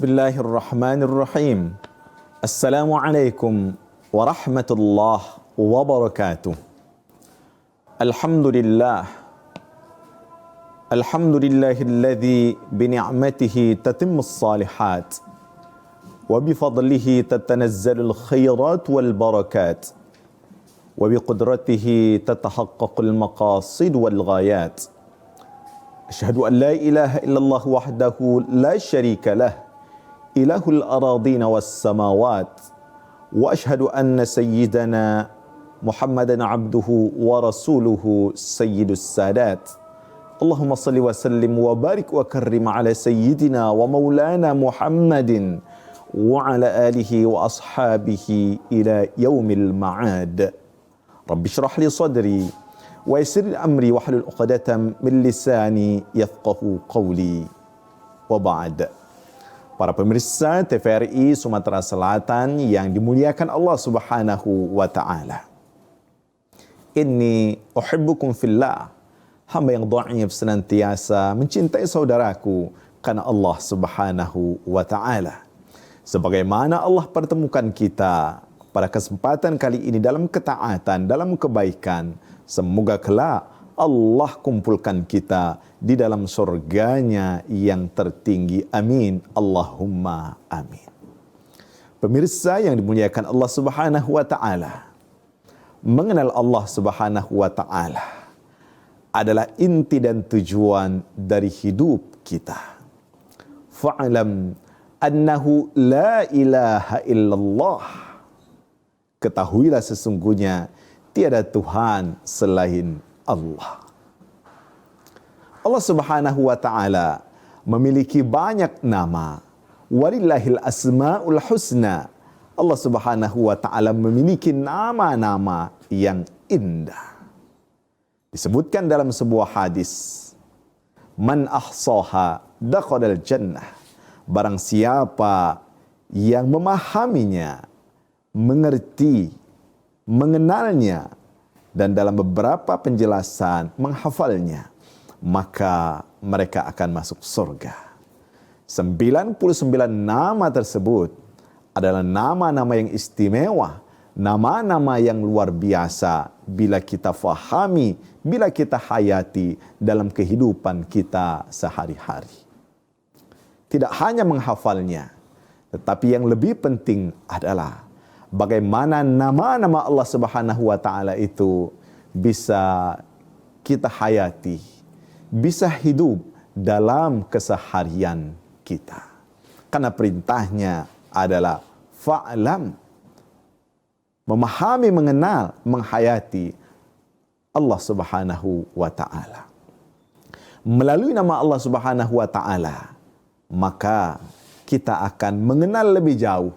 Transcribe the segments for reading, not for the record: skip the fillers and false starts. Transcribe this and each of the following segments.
Bismillahirrahmanirrahim. Assalamualaikum warahmatullahi wabarakatuh. Alhamdulillah. Alhamdulillahilladzi bini'matihi tatimmus salihat wa bifadlihi tatanazzalul khairat wal barakat wa biqudratihi tatahaqqaqul maqasid wal ghayat. Asyhadu an la ilaha illallah wahdahu la syarika lah, ilahul aradina was samawat, wa asyhadu anna sayyidana Muhammadan abduhu wa rasuluhu sayyidus sadat. Allahumma salli wa sallim wa barik wa karrim ala sayyidina wa maulana Muhammadin wa ala alihi wa ashabihi ila yaumil ma'ad. Rabbi syrah li sadri wa yassir amri wa hlul 'uqdatam min lisani yafqahu qawli. Wa ba'd. Para pemirsa TVRI Sumatera Selatan yang dimuliakan Allah Subhanahu wa taala. Inni uhibbukum fillah. Hamba yang dhaif senantiasa mencintai saudaraku karena Allah Subhanahu wa taala. Sebagaimana Allah pertemukan kita pada kesempatan kali ini dalam ketaatan, dalam kebaikan, semoga kelak Allah kumpulkan kita di dalam surganya yang tertinggi. Amin. Allahumma amin. Pemirsa yang dimuliakan Allah Subhanahu wa taala, mengenal Allah Subhanahu wa taala adalah inti dan tujuan dari hidup kita. Fa'lam annahu la ilaha illallah. Ketahuilah sesungguhnya tiada Tuhan selain Allah. Allah Subhanahu wa taala memiliki banyak nama. Walillahil asmaul husna. Allah Subhanahu wa taala memiliki nama-nama yang indah. Disebutkan dalam sebuah hadis, man ahsaha dakhalal jannah. Barang siapa yang memahaminya, mengerti, mengenalnya, dan dalam beberapa penjelasan menghafalnya, maka mereka akan masuk surga. 99 nama tersebut adalah nama-nama yang istimewa, nama-nama yang luar biasa bila kita fahami, bila kita hayati dalam kehidupan kita sehari-hari. Tidak hanya menghafalnya, tetapi yang lebih penting adalah bagaimana nama-nama Allah Subhanahu wa taala itu bisa kita hayati, bisa hidup dalam keseharian kita. Karena perintahnya adalah fa'lam, memahami, mengenal, menghayati Allah Subhanahu wa taala. Melalui nama Allah Subhanahu wa taala, maka kita akan mengenal lebih jauh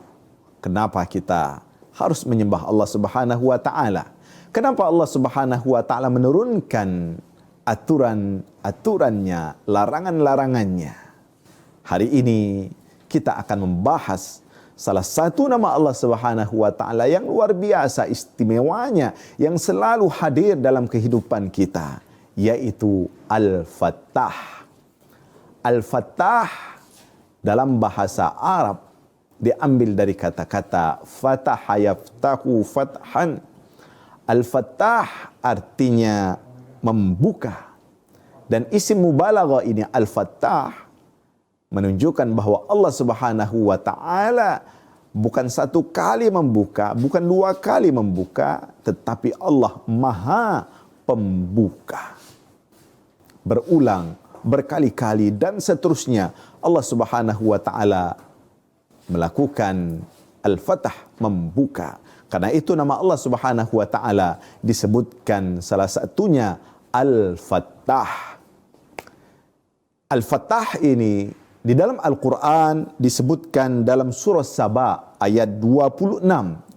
kenapa kita harus menyembah Allah Subhanahu wa taala. Kenapa Allah Subhanahu wa taala menurunkan aturan-aturannya, larangan-larangannya. Hari ini kita akan membahas salah satu nama Allah Subhanahu wa taala yang luar biasa istimewanya, yang selalu hadir dalam kehidupan kita, yaitu Al-Fattah. Al-Fattah dalam bahasa Arab diambil dari kata-kata fataha yaftahu fathan. Al-Fattah artinya membuka. Dan isim mubalaghah ini Al-Fattah menunjukkan bahwa Allah Subhanahu wa taala bukan satu kali membuka, bukan dua kali membuka, tetapi Allah Maha Pembuka. Berulang, berkali-kali dan seterusnya Allah Subhanahu wa taala melakukan Al-Fatah, membuka. Karena itu nama Allah Subhanahu wa taala disebutkan salah satunya Al-Fattah. Al-Fattah ini di dalam Al-Quran disebutkan dalam surah Saba ayat 26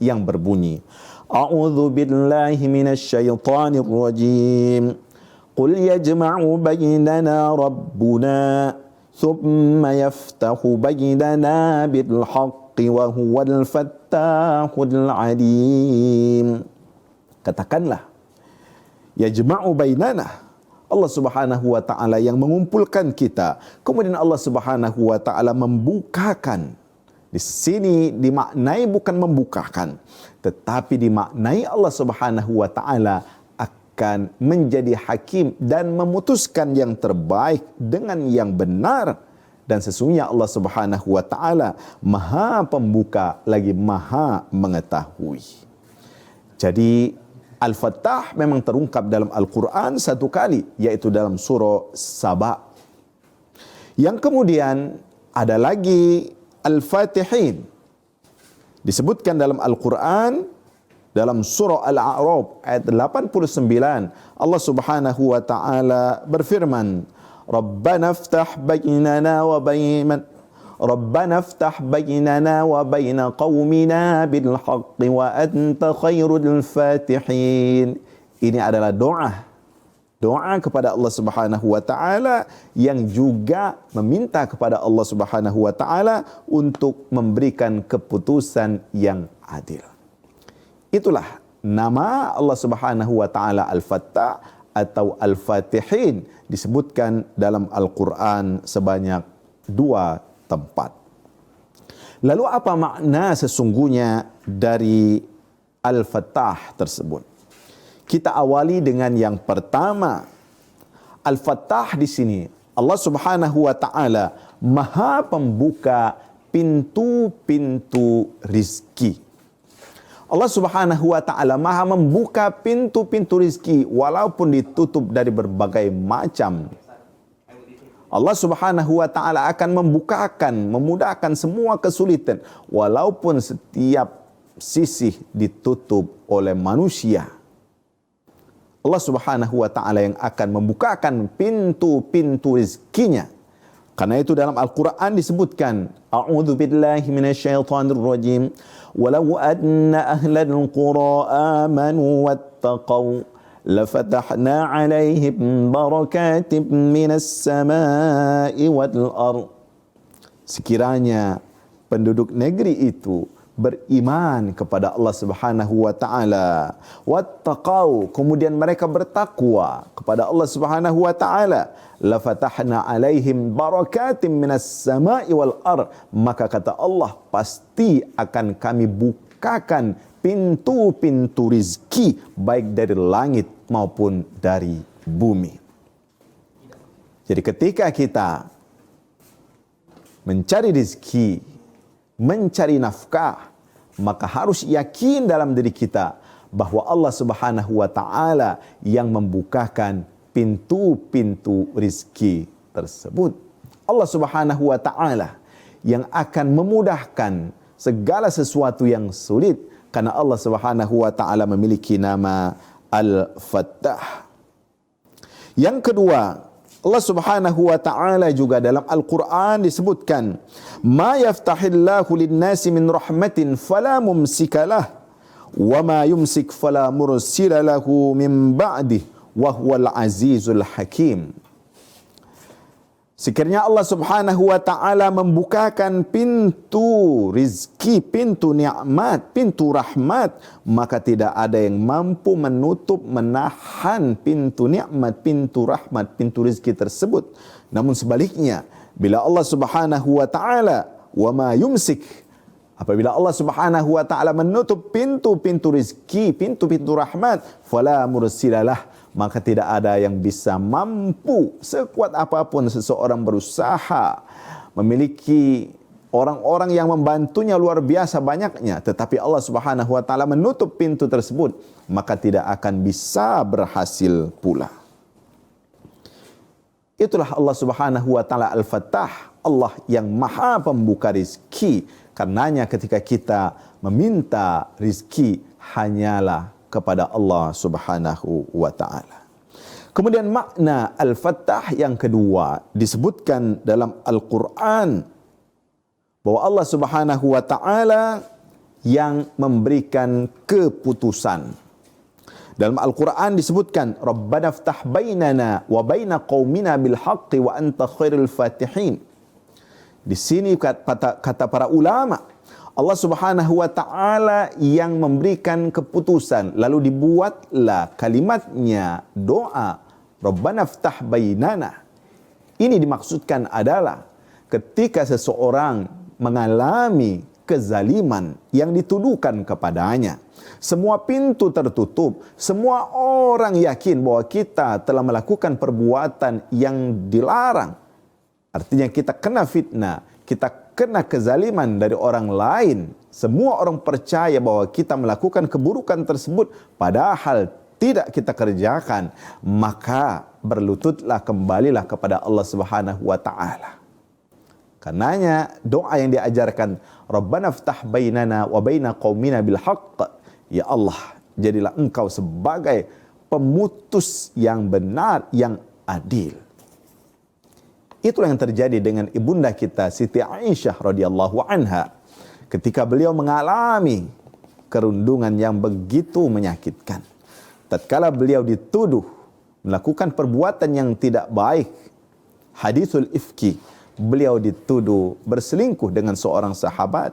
yang berbunyi, A'udzu billahi minasyaitonir rajim. Qul yajma'u bainana rabbuna thumma yaftahu bainana bil haqqi wa huwal fattahul alim. Katakanlah, yajma'u bainana, Allah Subhanahu wa taala yang mengumpulkan kita. Kemudian Allah Subhanahu wa taala membukakan. Di sini dimaknai bukan membukakan, tetapi dimaknai Allah Subhanahu wa taala akan menjadi hakim dan memutuskan yang terbaik dengan yang benar. Dan sesungguhnya Allah Subhanahu wa taala Maha Pembuka lagi Maha Mengetahui. Jadi Al-Fattah memang terungkap dalam Al-Quran satu kali, yaitu dalam surah Saba. Yang kemudian ada lagi Al-Fatihin. Disebutkan dalam Al-Quran, dalam surah Al-A'raf ayat 89, Allah Subhanahu wa taala berfirman, Rabbana iftah bainana wa baina qaumina bil haqqi wa anta khairul fatihin. Ini adalah doa kepada Allah Subhanahu wa taala yang juga meminta kepada Allah Subhanahu wa taala untuk memberikan keputusan yang adil. Itulah nama Allah Subhanahu wa taala Al-Fattah atau Al-Fatihin, disebutkan dalam Al-Quran sebanyak 2 tempat. Lalu apa makna sesungguhnya dari Al-Fattah tersebut? Kita awali dengan yang pertama. Al-Fattah di sini Allah Subhanahu wa taala Maha Pembuka pintu-pintu rizki. Allah Subhanahu wa taala Maha membuka pintu-pintu rizki walaupun ditutup dari berbagai macam. Allah Subhanahu wa taala akan memudahkan semua kesulitan walaupun setiap sisi ditutup oleh manusia. Allah Subhanahu wa taala yang akan membukakan pintu-pintu rezekinya. Karena itu dalam Al-Quran disebutkan, A'udzu billahi minasyaitonir rajim. Walau anna ahlal qura amanu wattaqau lafatahna 'alaihim barakatim minas samai wal ardh. Sekiranya penduduk negeri itu beriman kepada Allah Subhanahu wa taala, wattaqau, kemudian mereka bertakwa kepada Allah Subhanahu wa taala, la fatahna alaihim barakatim minas samai wal ardh, maka kata Allah pasti akan kami bukakan pintu-pintu rizki baik dari langit maupun dari bumi. Jadi ketika kita mencari rizki, mencari nafkah, maka harus yakin dalam diri kita bahwa Allah Subhanahu wa taala yang membukakan pintu-pintu rizki tersebut. Allah Subhanahu wa taala yang akan memudahkan segala sesuatu yang sulit, karena Allah Subhanahu wa taala memiliki nama Al-Fattah. Yang kedua, Allah Subhanahu wa taala juga dalam Al-Quran disebutkan, ma yaftahillahu lin-nasi min rahmatin fala mumsikalah wa ma yumsik fala mursila lahu min ba'dih wa huwal azizul hakim. Sekiranya Allah Subhanahu wa taala membukakan pintu rizki, pintu nikmat, pintu rahmat, maka tidak ada yang mampu menutup, menahan pintu nikmat, pintu rahmat, pintu rizki tersebut. Namun sebaliknya, bila Allah Subhanahu wa taala wa ma yumsik, apabila Allah Subhanahu wa taala menutup pintu-pintu rizki, pintu-pintu rahmat, fala mursilalah, maka tidak ada yang bisa mampu, sekuat apapun seseorang berusaha, memiliki orang-orang yang membantunya luar biasa banyaknya, tetapi Allah Subhanahu wa taala menutup pintu tersebut, maka tidak akan bisa berhasil pula. Itulah Allah Subhanahu wa taala Al-Fattah, Allah yang Maha Pembuka rizki. Karenanya ketika kita meminta rizki, hanyalah kepada Allah Subhanahu wa taala. Kemudian makna Al-Fattah yang kedua disebutkan dalam Al-Quran, bahwa Allah Subhanahu wa taala yang memberikan keputusan. Dalam Al-Quran disebutkan, Rabbana iftah bainana wa baina qaumina bil haqqi wa anta khairul fatihin. Di sini kata para ulama, Allah Subhanahu wa taala yang memberikan keputusan, lalu dibuatlah kalimatnya doa Rabbana ftah bainana. Ini dimaksudkan adalah ketika seseorang mengalami kezaliman yang dituduhkan kepadanya, semua pintu tertutup, semua orang yakin bahwa kita telah melakukan perbuatan yang dilarang. Artinya kita kena fitnah, kita kena kezaliman dari orang lain. Semua orang percaya bahwa kita melakukan keburukan tersebut padahal tidak kita kerjakan, maka berlututlah, kembalilah kepada Allah Subhanahu wa taala. Karenanya doa yang diajarkan, Rabbana ftah bainana wa baina qaumina bil haqq. Ya Allah, jadilah Engkau sebagai pemutus yang benar, yang adil. Itulah yang terjadi dengan ibunda kita Siti Aisyah radhiyallahu anha ketika beliau mengalami kerundungan yang begitu menyakitkan. Tatkala beliau dituduh melakukan perbuatan yang tidak baik, hadithul ifki, beliau dituduh berselingkuh dengan seorang sahabat,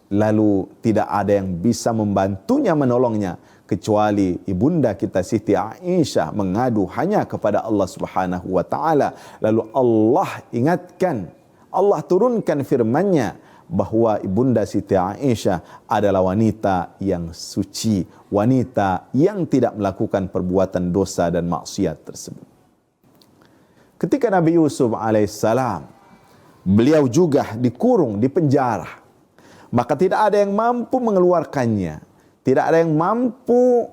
lalu tidak ada yang bisa membantunya, menolongnya, kecuali ibunda kita Siti Aisyah mengadu hanya kepada Allah Subhanahu wa taala. Lalu Allah ingatkan, Allah turunkan firman-Nya bahwa ibunda Siti Aisyah adalah wanita yang suci, wanita yang tidak melakukan perbuatan dosa dan maksiat tersebut. Ketika Nabi Yusuf alaihissalam, beliau juga dikurung di penjara, maka tidak ada yang mampu mengeluarkannya, tidak ada yang mampu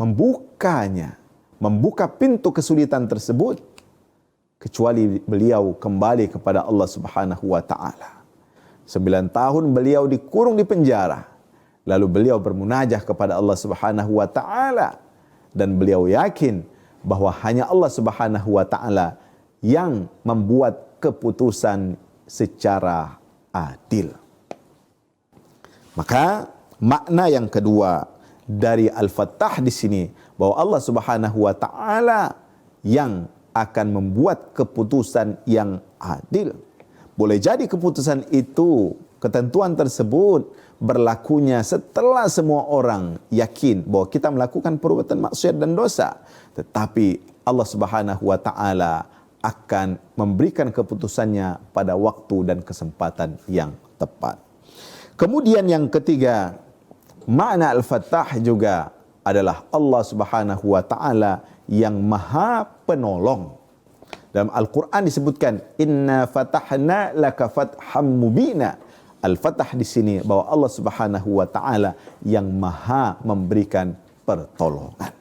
membukanya, membuka pintu kesulitan tersebut, kecuali beliau kembali kepada Allah Subhanahu wa taala. 9 tahun beliau dikurung di penjara, lalu beliau bermunajah kepada Allah Subhanahu wa taala, dan beliau yakin bahwa hanya Allah Subhanahu wa taala yang membuat keputusan secara adil. Maka makna yang kedua dari Al-Fattah di sini, bahwa Allah Subhanahu wa taala yang akan membuat keputusan yang adil. Boleh jadi keputusan itu, ketentuan tersebut berlakunya setelah semua orang yakin bahwa kita melakukan perbuatan maksiat dan dosa. Tetapi Allah Subhanahu wa taala akan memberikan keputusannya pada waktu dan kesempatan yang tepat. Kemudian yang ketiga, makna Al-Fattah juga adalah Allah Subhanahu wa taala yang Maha Penolong. Dalam Al-Quran disebutkan, Inna fatahna laka fatham mubina. Al-Fattah di sini bahwa Allah Subhanahu wa taala yang Maha memberikan pertolongan.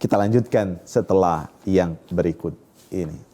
Kita lanjutkan setelah yang berikut ini.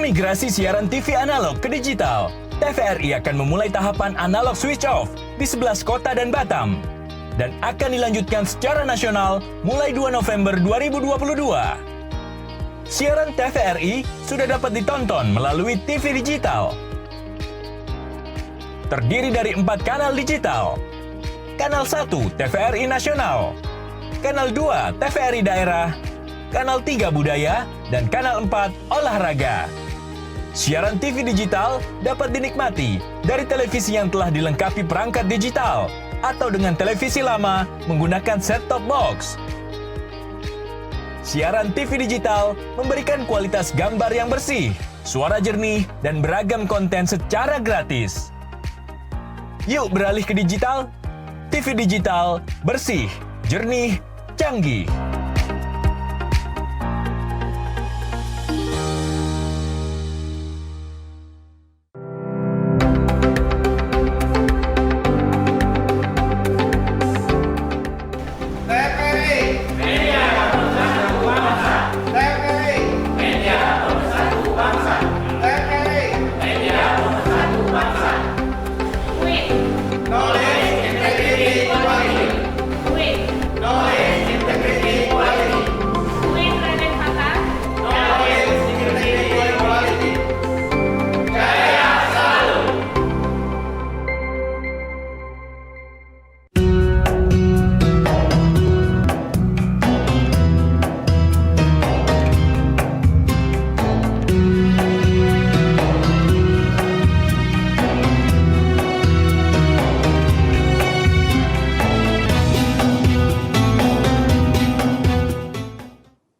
Migrasi siaran TV analog ke digital, TVRI akan memulai tahapan analog switch off di 11 kota dan Batam, dan akan dilanjutkan secara nasional mulai 2 November 2022. Siaran TVRI sudah dapat ditonton melalui TV digital. Terdiri dari 4 kanal digital. Kanal 1 TVRI Nasional, Kanal 2 TVRI Daerah, Kanal 3 Budaya, dan Kanal 4 Olahraga. Siaran TV digital dapat dinikmati dari televisi yang telah dilengkapi perangkat digital atau dengan televisi lama menggunakan set-top box. Siaran TV digital memberikan kualitas gambar yang bersih, suara jernih, dan beragam konten secara gratis. Yuk beralih ke digital. TV digital bersih, jernih, canggih.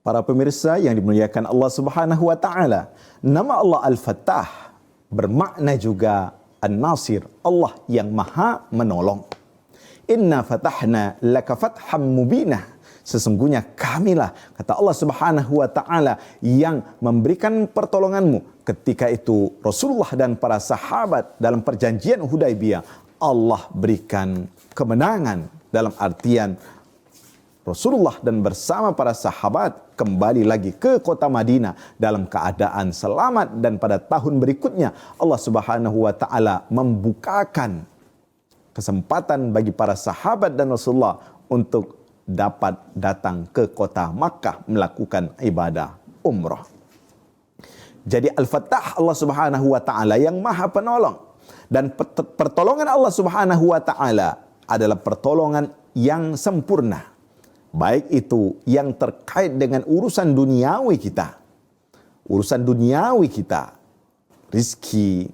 Para pemirsa yang dimuliakan Allah Subhanahu wa taala, nama Allah Al-Fattah bermakna juga An-Nasir, Allah yang Maha menolong. Inna fatahna laka fatham mubinah. Sesungguhnya kamilah, kata Allah Subhanahu wa taala, yang memberikan pertolonganmu. Ketika itu Rasulullah dan para sahabat dalam perjanjian Hudaibiyah, Allah berikan kemenangan, dalam artian Rasulullah dan bersama para sahabat kembali lagi ke kota Madinah dalam keadaan selamat, dan pada tahun berikutnya Allah Subhanahu wa taala membukakan kesempatan bagi para sahabat dan Rasulullah untuk dapat datang ke kota Makkah melakukan ibadah umrah. Jadi Al-Fattah Allah Subhanahu wa taala yang Maha Penolong, dan pertolongan Allah Subhanahu wa taala adalah pertolongan yang sempurna. Baik itu yang terkait dengan urusan duniawi kita, rizki,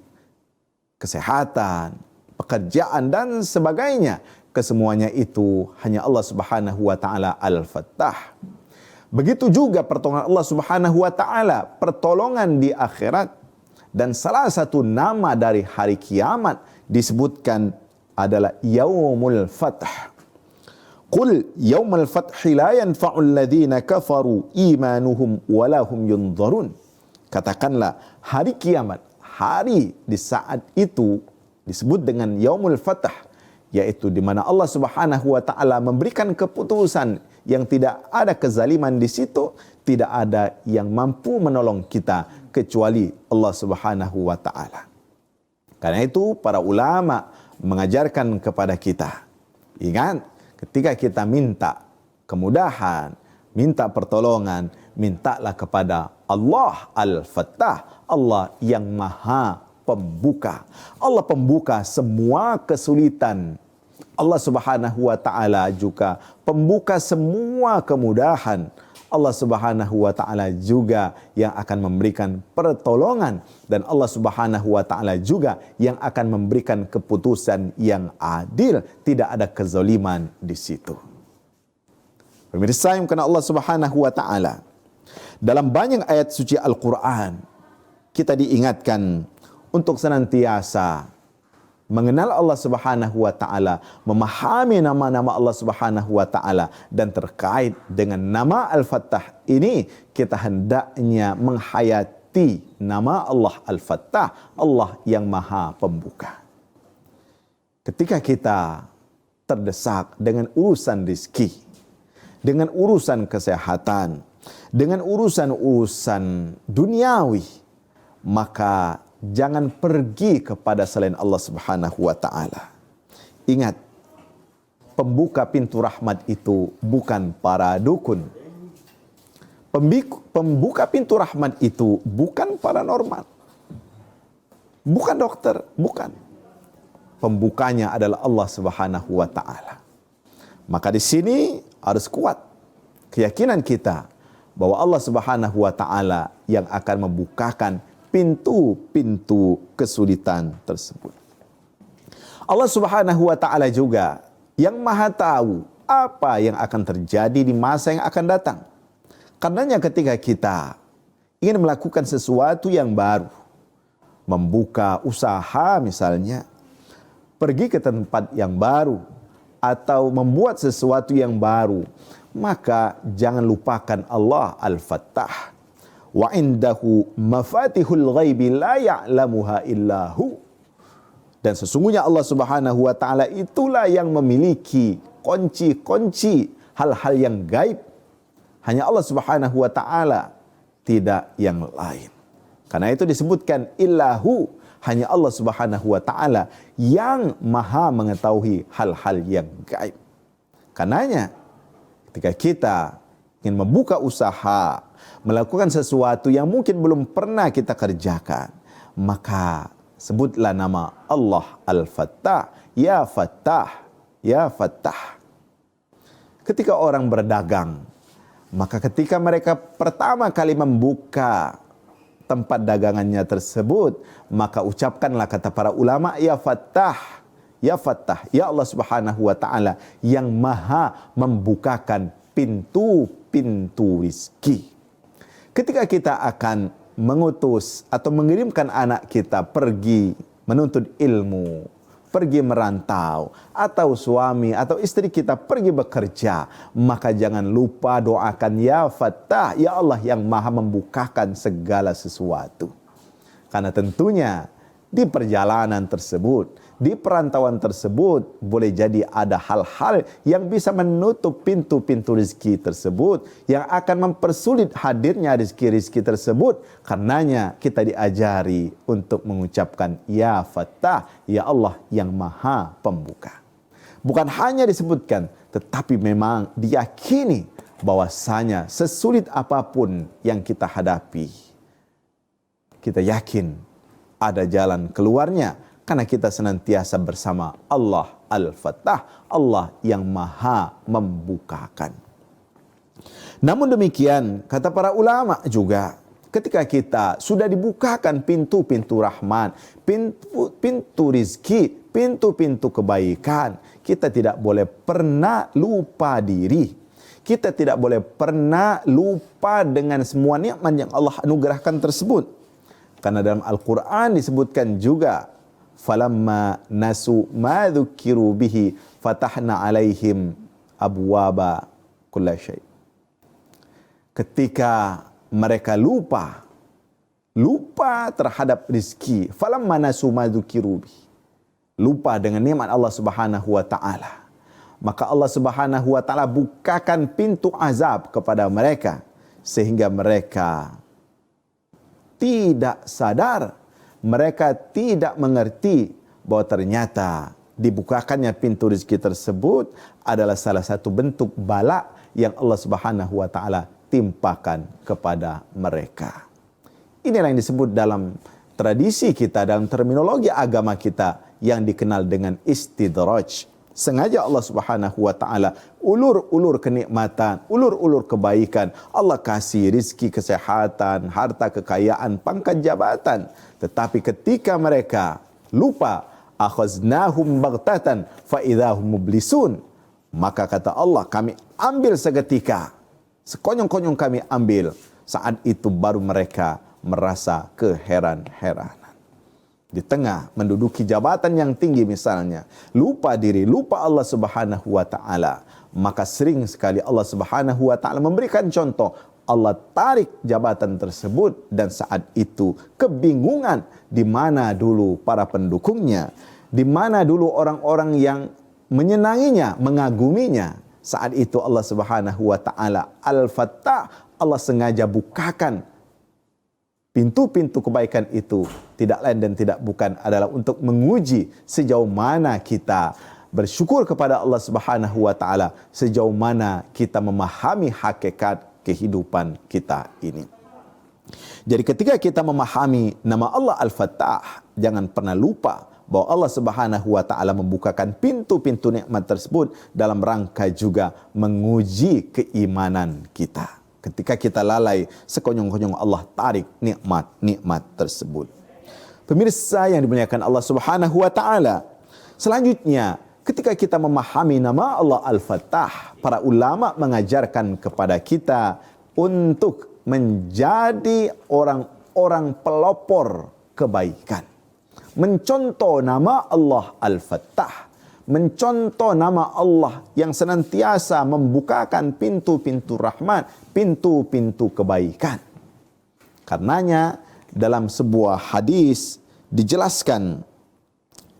kesehatan, pekerjaan, dan sebagainya. Kesemuanya itu hanya Allah Subhanahu wa taala Al-Fattah. Begitu juga pertolongan Allah Subhanahu wa taala, pertolongan di akhirat. Dan salah satu nama dari hari kiamat disebutkan adalah Yaumul Fath. Qul yaumal fathi la yanfa'ul ladzina kafaru imanuhum walahum yunzarun. Katakanlah, hari kiamat, hari di saat itu disebut dengan Yaumul Fath, yaitu di mana Allah Subhanahu wa taala memberikan keputusan yang tidak ada kezaliman di situ, tidak ada yang mampu menolong kita kecuali Allah Subhanahu wa taala. Karena itu para ulama mengajarkan kepada kita, ingat, ketika kita minta kemudahan, minta pertolongan, mintalah kepada Allah Al-Fattah, Allah yang Maha Pembuka. Allah pembuka semua kesulitan. Allah Subhanahu wa taala juga pembuka semua kemudahan. Allah Subhanahu wa taala juga yang akan memberikan pertolongan, dan Allah Subhanahu wa taala juga yang akan memberikan keputusan yang adil, tidak ada kezaliman di situ. Pemirsa yang kena Allah Subhanahu wa taala, dalam banyak ayat suci Al-Qur'an kita diingatkan untuk senantiasa mengenal Allah Subhanahu wa taala, memahami nama-nama Allah Subhanahu wa taala, dan terkait dengan nama Al-Fattah ini kita hendaknya menghayati nama Allah Al-Fattah, Allah yang Maha Pembuka. Ketika kita terdesak dengan urusan rezeki, dengan urusan kesehatan, dengan urusan-urusan duniawi, maka jangan pergi kepada selain Allah Subhanahu wa taala. Ingat, pembuka pintu rahmat itu bukan para dukun. Pembuka pintu rahmat itu bukan paranormal. Bukan dokter, bukan. Pembukanya adalah Allah Subhanahu wa taala. Maka di sini harus kuat keyakinan kita bahwa Allah Subhanahu wa taala yang akan membukakan pintu-pintu kesulitan tersebut. Allah Subhanahu wa taala juga yang Maha tahu apa yang akan terjadi di masa yang akan datang. Karenanya ketika kita ingin melakukan sesuatu yang baru, membuka usaha misalnya, pergi ke tempat yang baru, atau membuat sesuatu yang baru, maka jangan lupakan Allah Al-Fattah. Wa indahu mafatihul ghaibi la ya'lamuha illahu. Dan sesungguhnya Allah Subhanahu wa taala itulah yang memiliki kunci-kunci hal-hal yang gaib. Hanya Allah Subhanahu wa taala, tidak yang lain. Karena itu disebutkan illahu, hanya Allah Subhanahu wa taala yang maha mengetahui hal-hal yang gaib. Karenanya ketika kita ingin membuka usaha, melakukan sesuatu yang mungkin belum pernah kita kerjakan, maka sebutlah nama Allah Al-Fattah, ya Fattah, ya Fattah. Ketika orang berdagang, maka ketika mereka pertama kali membuka tempat dagangannya tersebut, maka ucapkanlah kata para ulama, ya Fattah, ya Fattah, ya Allah Subhanahu wa taala yang maha membukakan pintu-pintu rizki. Ketika kita akan mengutus atau mengirimkan anak kita pergi menuntut ilmu, pergi merantau, atau suami atau istri kita pergi bekerja, maka jangan lupa doakan ya Fattah, ya Allah yang maha membukakan segala sesuatu. Karena tentunya di perjalanan tersebut, di perantauan tersebut, boleh jadi ada hal-hal yang bisa menutup pintu-pintu rezeki tersebut, yang akan mempersulit hadirnya rezeki-rezeki tersebut. Karenanya kita diajari untuk mengucapkan ya Fattah, ya Allah yang maha pembuka. Bukan hanya disebutkan, tetapi memang diyakini bahwasanya sesulit apapun yang kita hadapi, kita yakin ada jalan keluarnya, karena kita senantiasa bersama Allah Al-Fattah, Allah yang maha membukakan. Namun demikian, kata para ulama juga, ketika kita sudah dibukakan pintu-pintu rahmat, pintu rizki, pintu-pintu kebaikan, kita tidak boleh pernah lupa diri. Kita tidak boleh pernah lupa dengan semua nikmat yang Allah anugerahkan tersebut. Karena dalam Al-Quran disebutkan juga, falamma nasu ma dzukiru bihi fatahna alaihim abwaba kulli syai. Ketika mereka lupa terhadap rizki, falamma nasu ma dzukiru bihi, lupa dengan nikmat Allah Subhanahu wa taala, maka Allah Subhanahu wa taala bukakan pintu azab kepada mereka, sehingga mereka tidak sadar, mereka tidak mengerti bahwa ternyata dibukakannya pintu rezeki tersebut adalah salah satu bentuk bala yang Allah Subhanahu wa taala timpakan kepada mereka. Inilah yang disebut dalam tradisi kita, dalam terminologi agama kita yang dikenal dengan istidraj. Sengaja Allah Subhanahu wa taala ulur-ulur kenikmatan, ulur-ulur kebaikan. Allah kasih rizki, kesehatan, harta, kekayaan, pangkat jabatan. Tetapi ketika mereka lupa, akhaznahum baghtatan fa idzahum mublisun. Maka kata Allah, kami ambil seketika, sekonyong-konyong kami ambil. Saat itu baru mereka merasa keheran-heranan. Di tengah menduduki jabatan yang tinggi misalnya, lupa diri, lupa Allah Subhanahu wa taala, maka sering sekali Allah Subhanahu wa taala memberikan contoh. Allah tarik jabatan tersebut, dan saat itu kebingungan di mana dulu para pendukungnya, di mana dulu orang-orang yang menyenanginya, mengaguminya. Saat itu Allah Subhanahu wa taala Al-Fattah, Allah sengaja bukakan pintu-pintu kebaikan itu, tidak lain dan tidak bukan adalah untuk menguji sejauh mana kita bersyukur kepada Allah Subhanahu wa taala, sejauh mana kita memahami hakikat kehidupan kita ini. Jadi ketika kita memahami nama Allah Al-Fattah, jangan pernah lupa bahwa Allah Subhanahu wa taala membukakan pintu-pintu nikmat tersebut dalam rangka juga menguji keimanan kita. Ketika kita lalai, sekonyong-konyong Allah tarik nikmat-nikmat tersebut. Pemirsa yang dimuliakan Allah Subhanahu wa taala. Selanjutnya, ketika kita memahami nama Allah Al-Fattah, para ulama mengajarkan kepada kita untuk menjadi orang-orang pelopor kebaikan. Mencontoh nama Allah Al-Fattah, mencontoh nama Allah yang senantiasa membukakan pintu-pintu rahmat, pintu-pintu kebaikan. Karenanya dalam sebuah hadis dijelaskan,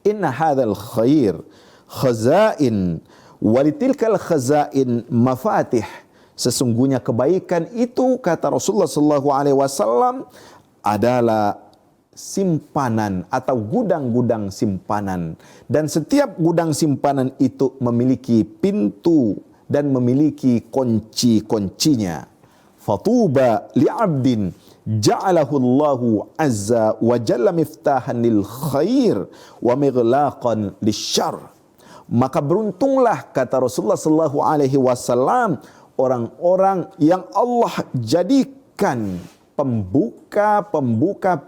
inna hadzal khair khazain walitilkal khazain mafatih. Sesungguhnya kebaikan itu, kata Rasulullah SAW, adalah simpanan atau gudang-gudang simpanan. Dan setiap gudang simpanan itu memiliki pintu dan memiliki kunci-kuncinya. Fatuba li'abdin ja'alahu Allahu azza wa jalla miftahan lil khair wa mighlaqan lisyarr. Maka beruntunglah, kata Rasulullah SAW, orang-orang yang Allah jadikan pembuka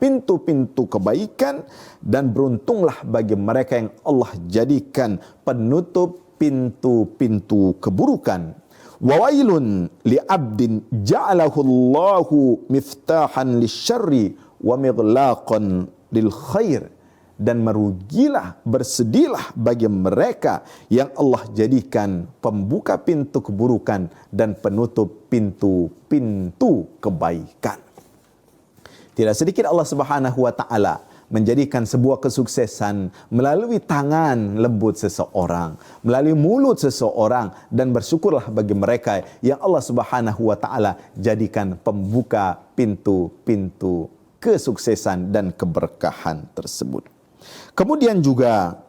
pintu-pintu kebaikan, dan beruntunglah bagi mereka yang Allah jadikan penutup pintu-pintu keburukan. Wa wailun li'abdin ja'alahu Allahu miftahan lisyarri wa mighlaqan lil khair. Dan merugilah, bersedihlah bagi mereka yang Allah jadikan pembuka pintu keburukan dan penutup pintu-pintu kebaikan. Tidak sedikit Allah Subhanahu wa taala menjadikan sebuah kesuksesan melalui tangan lembut seseorang, melalui mulut seseorang, dan bersyukurlah bagi mereka yang Allah Subhanahu wa taala jadikan pembuka pintu-pintu kesuksesan dan keberkahan tersebut. Kemudian juga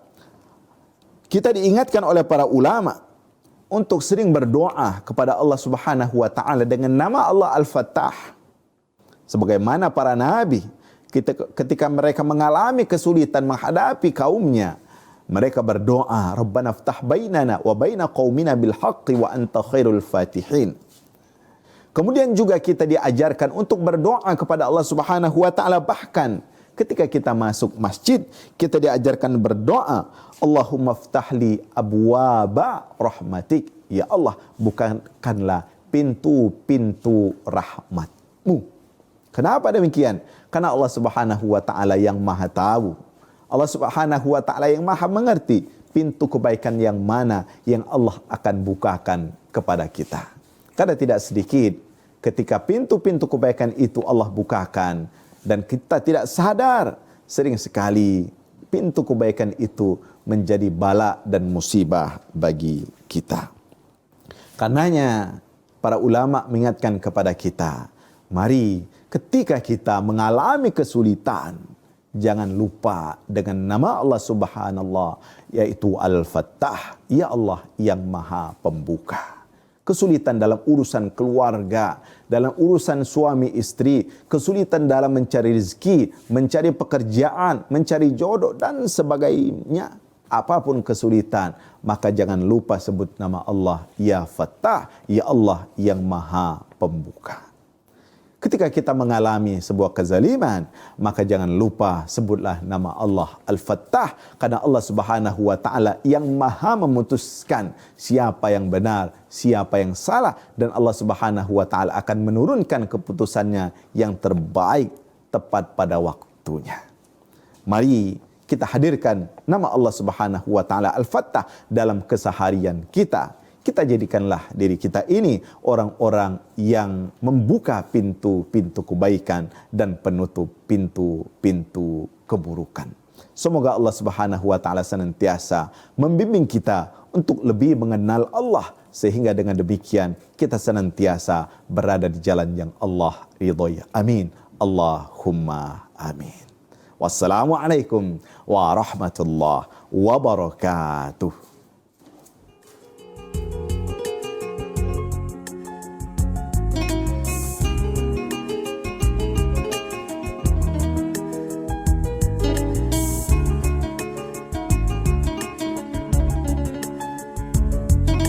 kita diingatkan oleh para ulama untuk sering berdoa kepada Allah Subhanahu wa taala dengan nama Allah Al-Fattah. Sebagaimana para nabi ketika mereka mengalami kesulitan menghadapi kaumnya, mereka berdoa, Rabbana ftah bainana wa baina qaumina bil haqqi wa anta khairul fatihin. Kemudian juga kita diajarkan untuk berdoa kepada Allah Subhanahu wa taala, bahkan ketika kita masuk masjid, kita diajarkan berdoa, Allahumma ftahli abwaba rahmatik. Ya Allah, bukakanlah pintu-pintu rahmat-Mu. Kenapa demikian? Karena Allah Subhanahu wa taala yang Maha tahu. Allah Subhanahu wa taala yang Maha mengerti pintu kebaikan yang mana yang Allah akan bukakan kepada kita. Karena tidak sedikit ketika pintu-pintu kebaikan itu Allah bukakan dan kita tidak sadar, sering sekali pintu kebaikan itu menjadi bala dan musibah bagi kita. Karenanya para ulama mengingatkan kepada kita, mari ketika kita mengalami kesulitan, jangan lupa dengan nama Allah Subhanallah, yaitu Al-Fattah, ya Allah yang Maha Pembuka. Kesulitan dalam urusan keluarga, dalam urusan suami istri, kesulitan dalam mencari rezeki, mencari pekerjaan, mencari jodoh, dan sebagainya. Apapun kesulitan, maka jangan lupa sebut nama Allah, ya Fattah, ya Allah yang Maha Pembuka. Ketika kita mengalami sebuah kezaliman, maka jangan lupa sebutlah nama Allah Al-Fattah, karena Allah Subhanahu wa taala yang Maha memutuskan siapa yang benar, siapa yang salah, dan Allah Subhanahu wa taala akan menurunkan keputusannya yang terbaik tepat pada waktunya. Mari kita hadirkan nama Allah Subhanahu wa taala Al-Fattah dalam keseharian kita. Kita jadikanlah diri kita ini orang-orang yang membuka pintu-pintu kebaikan dan penutup pintu-pintu keburukan. Semoga Allah Subhanahu wa taala senantiasa membimbing kita untuk lebih mengenal Allah, sehingga dengan demikian kita senantiasa berada di jalan yang Allah ridhoi. Amin. Allahumma amin. Wassalamualaikum warahmatullahi wabarakatuh.